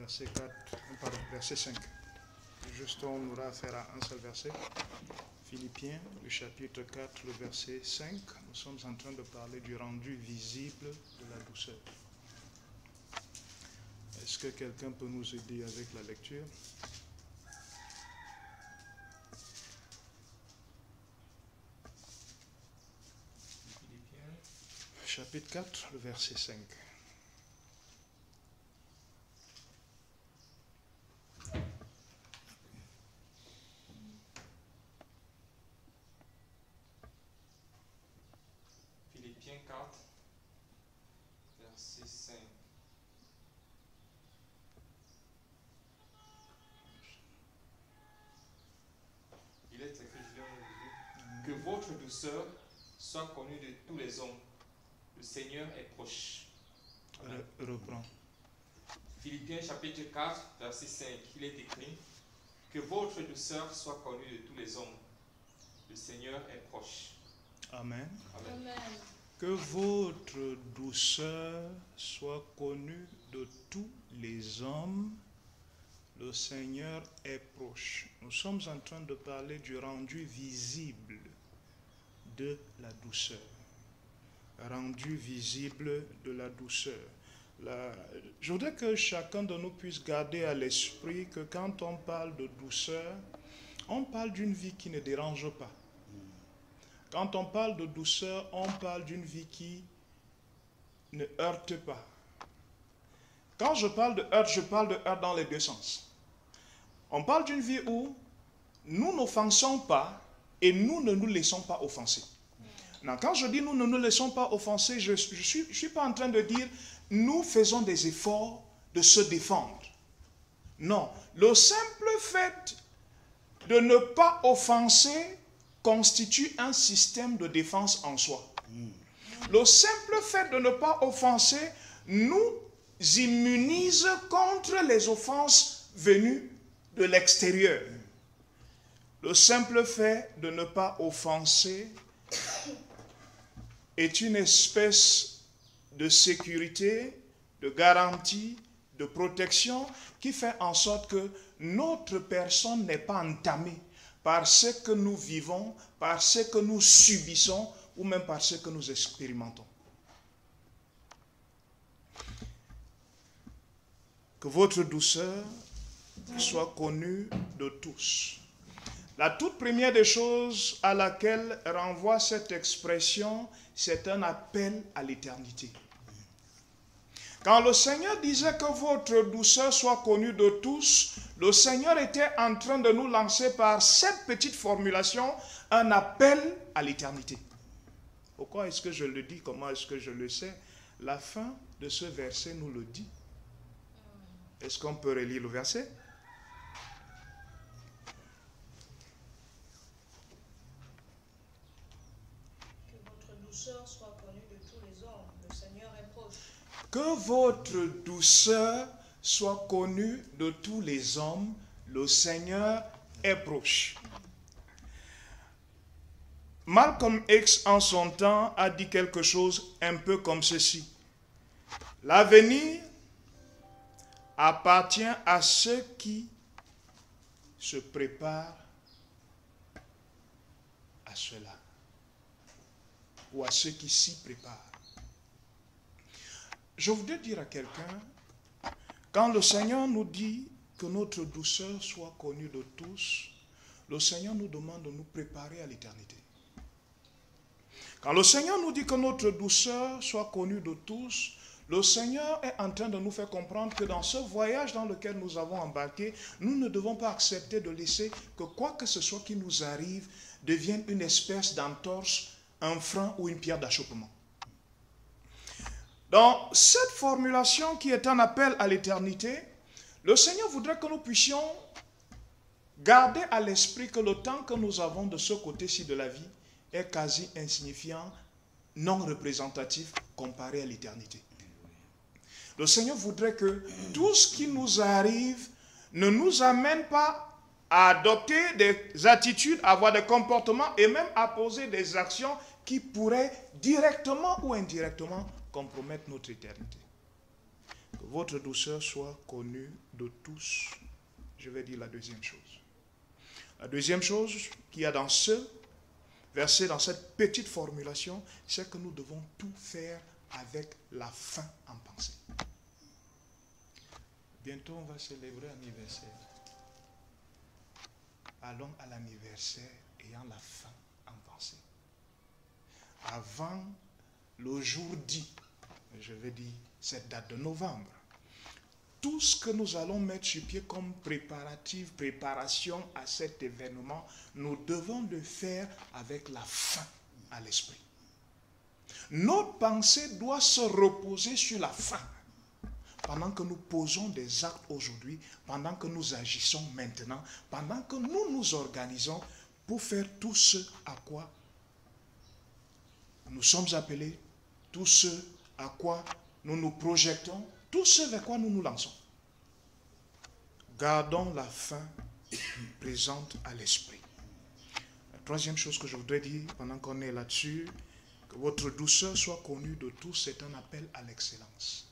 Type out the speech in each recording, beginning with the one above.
verset 4, pardon, verset 5. Juste on aura affaire à un seul verset. Philippiens, le chapitre 4, le verset 5. Nous sommes en train de parler du rendu visible de la douceur. Est-ce que quelqu'un peut nous aider avec la lecture? Chapitre 4, le verset 5. Philippiens 4, verset 5. Il est écrit, je vais vous lire, que votre douceur soit connue de tous les hommes. Le Seigneur est proche. Reprends. Philippiens chapitre 4, verset 5. Il est écrit, que votre douceur soit connue de tous les hommes. Le Seigneur est proche. Amen. Amen. Amen. Que votre douceur soit connue de tous les hommes. Le Seigneur est proche. Nous sommes en train de parler du rendu visible de la douceur. Rendu visible de la douceur. Je voudrais que chacun de nous puisse garder à l'esprit que quand on parle de douceur, on parle d'une vie qui ne dérange pas. Quand on parle de douceur, on parle d'une vie qui ne heurte pas. Quand je parle de heurte dans les deux sens. On parle d'une vie où nous n'offensons pas et nous ne nous laissons pas offenser. Non, quand je dis nous ne nous laissons pas offenser, je ne suis pas en train de dire nous faisons des efforts de se défendre. Non, le simple fait de ne pas offenser constitue un système de défense en soi. Le simple fait de ne pas offenser nous immunise contre les offenses venues de l'extérieur. Le simple fait de ne pas offenser est une espèce de sécurité, de garantie, de protection qui fait en sorte que notre personne n'est pas entamée par ce que nous vivons, par ce que nous subissons ou même par ce que nous expérimentons. Que votre douceur soit connue de tous. La toute première des choses à laquelle renvoie cette expression, c'est un appel à l'éternité. Quand le Seigneur disait que votre douceur soit connue de tous, le Seigneur était en train de nous lancer par cette petite formulation un appel à l'éternité. Pourquoi est-ce que je le dis? Comment est-ce que je le sais? La fin de ce verset nous le dit. Est-ce qu'on peut relire le verset? Soit connue de tous les hommes. Le Seigneur est proche. Que votre douceur soit connue de tous les hommes. Le Seigneur est proche. Malcolm X, en son temps, a dit quelque chose un peu comme ceci. L'avenir appartient à ceux qui se préparent à cela. Ou à ceux qui s'y préparent. Je voudrais dire à quelqu'un, quand le Seigneur nous dit que notre douceur soit connue de tous, le Seigneur nous demande de nous préparer à l'éternité. Quand le Seigneur nous dit que notre douceur soit connue de tous, le Seigneur est en train de nous faire comprendre que dans ce voyage dans lequel nous avons embarqué, nous ne devons pas accepter de laisser que quoi que ce soit qui nous arrive devienne une espèce d'entorse, un frein ou une pierre d'achoppement. Dans cette formulation qui est un appel à l'éternité, le Seigneur voudrait que nous puissions garder à l'esprit que le temps que nous avons de ce côté-ci de la vie est quasi insignifiant, non représentatif comparé à l'éternité. Le Seigneur voudrait que tout ce qui nous arrive ne nous amène pas à adopter des attitudes, à avoir des comportements et même à poser des actions qui pourraient directement ou indirectement compromettre notre éternité. Que votre douceur soit connue de tous. Je vais dire la deuxième chose. La deuxième chose qu'il y a dans ce verset, dans cette petite formulation, c'est que nous devons tout faire avec la fin en pensée. Bientôt, on va célébrer l'anniversaire. Allons à l'anniversaire ayant la fin en pensée. Avant le jour dit, je vais dire cette date de novembre, tout ce que nous allons mettre sur pied comme préparation à cet événement, nous devons le faire avec la fin à l'esprit. Notre pensée doit se reposer sur la fin. Pendant que nous posons des actes aujourd'hui, pendant que nous agissons maintenant, pendant que nous nous organisons pour faire tout ce à quoi nous sommes appelés, tout ce à quoi nous nous projetons, tout ce vers quoi nous nous lançons. Gardons la fin présente à l'esprit. La troisième chose que je voudrais dire, pendant qu'on est là-dessus, que votre douceur soit connue de tous, c'est un appel à l'excellence.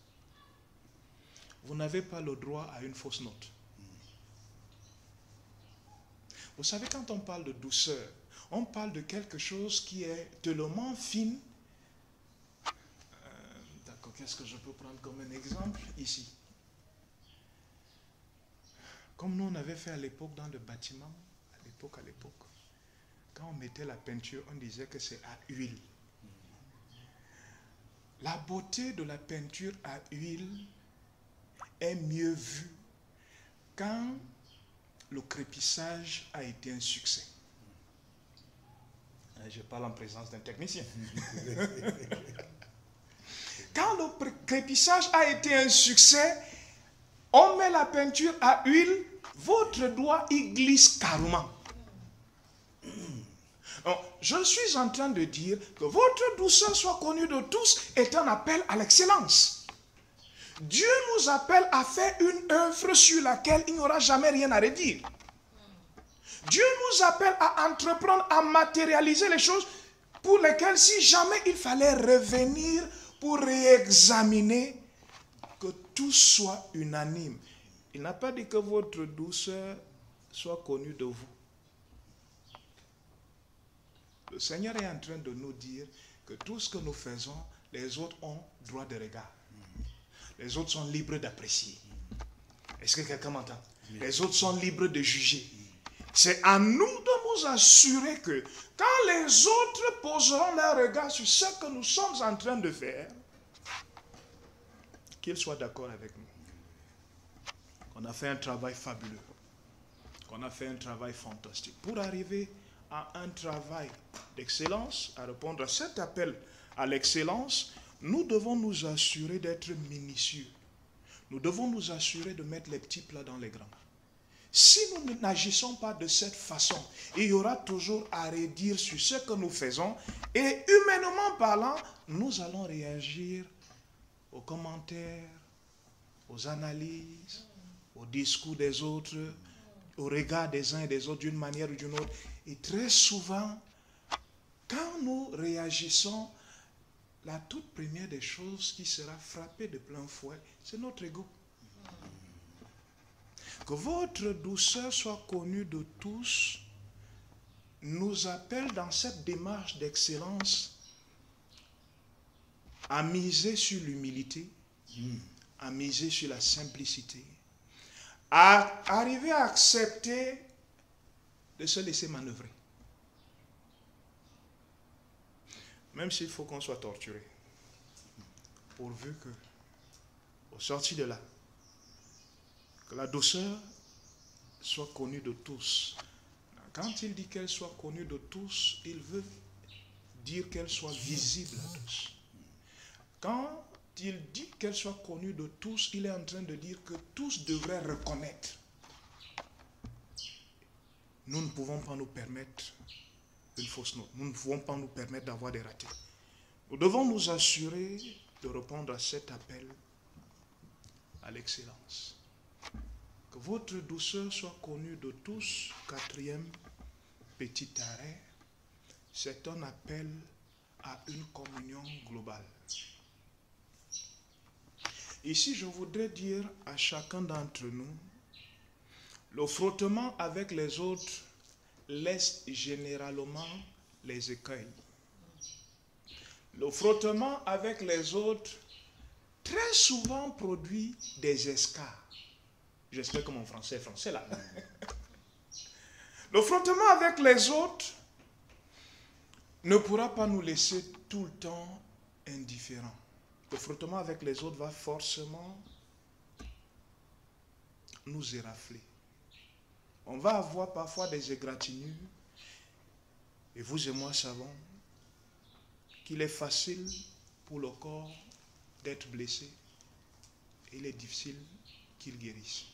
Vous n'avez pas le droit à une fausse note. Vous savez, quand on parle de douceur, on parle de quelque chose qui est tellement fine. D'accord, qu'est-ce que je peux prendre comme un exemple ici? Comme nous, on avait fait à l'époque dans le bâtiment, à l'époque, quand on mettait la peinture, on disait que c'est à huile. La beauté de la peinture à huile est mieux vue quand le crépissage a été un succès. Je parle en présence d'un technicien. Quand le crépissage a été un succès, on met la peinture à huile, votre doigt y glisse carrément. Donc, je suis en train de dire que votre douceur soit connue de tous est un appel à l'excellence. Dieu nous appelle à faire une œuvre sur laquelle il n'y aura jamais rien à redire. Dieu nous appelle à entreprendre, à matérialiser les choses pour lesquelles si jamais il fallait revenir pour réexaminer, que tout soit unanime. Il n'a pas dit que votre douceur soit connue de vous. Le Seigneur est en train de nous dire que tout ce que nous faisons, les autres ont droit de regard. Les autres sont libres d'apprécier. Est-ce que quelqu'un m'entend? Les autres sont libres de juger. C'est à nous de nous assurer que quand les autres poseront leur regard sur ce que nous sommes en train de faire, qu'ils soient d'accord avec nous. Qu'on a fait un travail fabuleux. Qu'on a fait un travail fantastique. Pour arriver à un travail d'excellence, à répondre à cet appel à l'excellence, nous devons nous assurer d'être minutieux. Nous devons nous assurer de mettre les petits plats dans les grands. Si nous n'agissons pas de cette façon, il y aura toujours à redire sur ce que nous faisons et humainement parlant, nous allons réagir aux commentaires, aux analyses, aux discours des autres, au regard des uns et des autres d'une manière ou d'une autre. Et très souvent, quand nous réagissons, la toute première des choses qui sera frappée de plein fouet, c'est notre ego. Que votre douceur soit connue de tous nous appelle dans cette démarche d'excellence à miser sur l'humilité, à miser sur la simplicité, à arriver à accepter de se laisser manœuvrer. Même s'il faut qu'on soit torturé, pourvu que, au sorti de là, que la douceur soit connue de tous. Quand il dit qu'elle soit connue de tous, il veut dire qu'elle soit visible à tous. Quand il dit qu'elle soit connue de tous, il est en train de dire que tous devraient reconnaître. Nous ne pouvons pas nous permettre une fausse note. Nous ne pouvons pas nous permettre d'avoir des ratés. Nous devons nous assurer de répondre à cet appel à l'excellence. Que votre douceur soit connue de tous. Quatrième petit arrêt, c'est un appel à une communion globale. Ici, je voudrais dire à chacun d'entre nous, le frottement avec les autres laisse généralement les écueils. Le frottement avec les autres très souvent produit des escarres. J'espère que mon français est français là. Le frottement avec les autres ne pourra pas nous laisser tout le temps indifférents. Le frottement avec les autres va forcément nous érafler. On va avoir parfois des égratignures. Et vous et moi savons qu'il est facile pour le corps d'être blessé. Et il est difficile qu'il guérisse.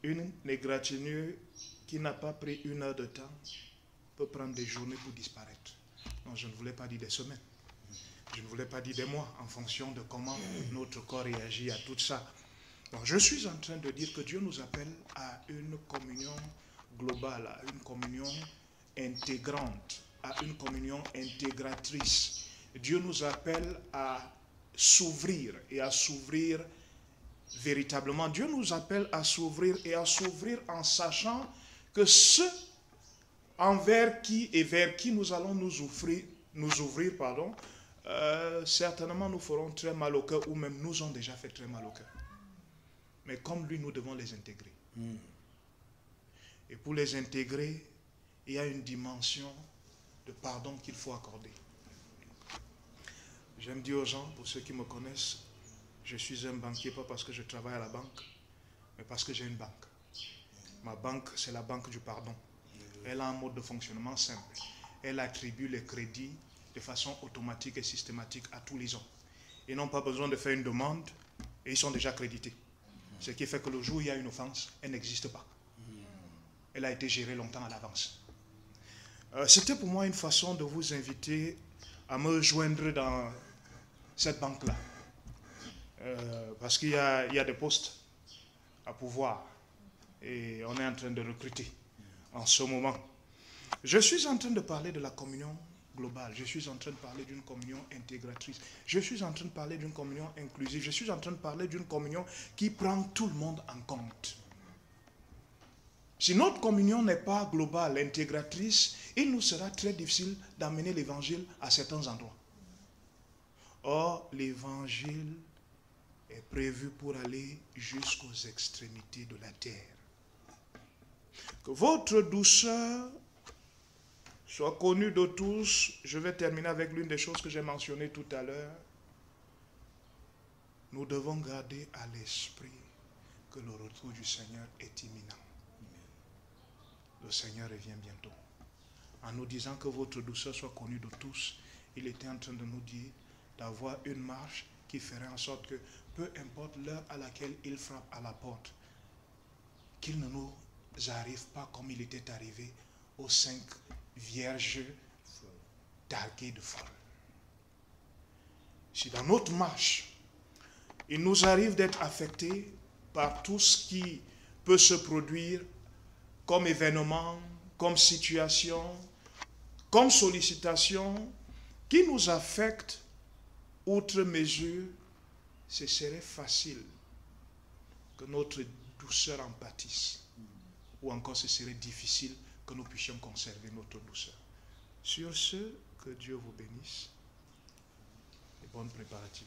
Une égratignure qui n'a pas pris 1 heure de temps peut prendre des journées pour disparaître. Non, je ne voulais pas dire des semaines. Je ne voulais pas dire des mois, en fonction de comment notre corps réagit à tout ça. Donc, je suis en train de dire que Dieu nous appelle à une communion globale, à une communion intégrante, à une communion intégratrice. Dieu nous appelle à s'ouvrir et à s'ouvrir véritablement. Dieu nous appelle à s'ouvrir et à s'ouvrir en sachant que ceux envers qui et vers qui nous allons nous ouvrir, certainement nous feront très mal au cœur ou même nous ont déjà fait très mal au cœur. Mais comme lui, nous devons les intégrer. Et pour les intégrer, il y a une dimension de pardon qu'il faut accorder. J'aime dire aux gens, pour ceux qui me connaissent, je suis un banquier, pas parce que je travaille à la banque, mais parce que j'ai une banque. Ma banque, c'est la banque du pardon. Elle a un mode de fonctionnement simple. Elle attribue les crédits de façon automatique et systématique à tous les hommes. Ils n'ont pas besoin de faire une demande et ils sont déjà crédités. Ce qui fait que le jour où il y a une offense, elle n'existe pas. Elle a été gérée longtemps à l'avance. C'était pour moi une façon de vous inviter à me joindre dans cette banque-là. Parce qu'il y a des postes à pouvoir et on est en train de recruter en ce moment. Je suis en train de parler de la communion globale, je suis en train de parler d'une communion intégratrice, je suis en train de parler d'une communion inclusive, je suis en train de parler d'une communion qui prend tout le monde en compte. Si notre communion n'est pas globale, intégratrice, il nous sera très difficile d'amener l'évangile à certains endroits. Or, l'évangile est prévu pour aller jusqu'aux extrémités de la terre. Que votre douceur soit connue de tous. Je vais terminer avec l'une des choses que j'ai mentionnées tout à l'heure. Nous devons garder à l'esprit que le retour du Seigneur est imminent. Le Seigneur revient bientôt. En nous disant que votre douceur soit connue de tous, il était en train de nous dire d'avoir une marche qui ferait en sorte que, peu importe l'heure à laquelle il frappe à la porte, qu'il ne nous arrive pas comme il était arrivé aux 5 vierges darguées de folle. Si dans notre marche, il nous arrive d'être affectés par tout ce qui peut se produire comme événement, comme situation, comme sollicitation, qui nous affecte outre mesure, ce serait facile que notre douceur en pâtisse. Ou encore ce serait difficile que nous puissions conserver notre douceur. Sur ce, que Dieu vous bénisse et bonne préparation.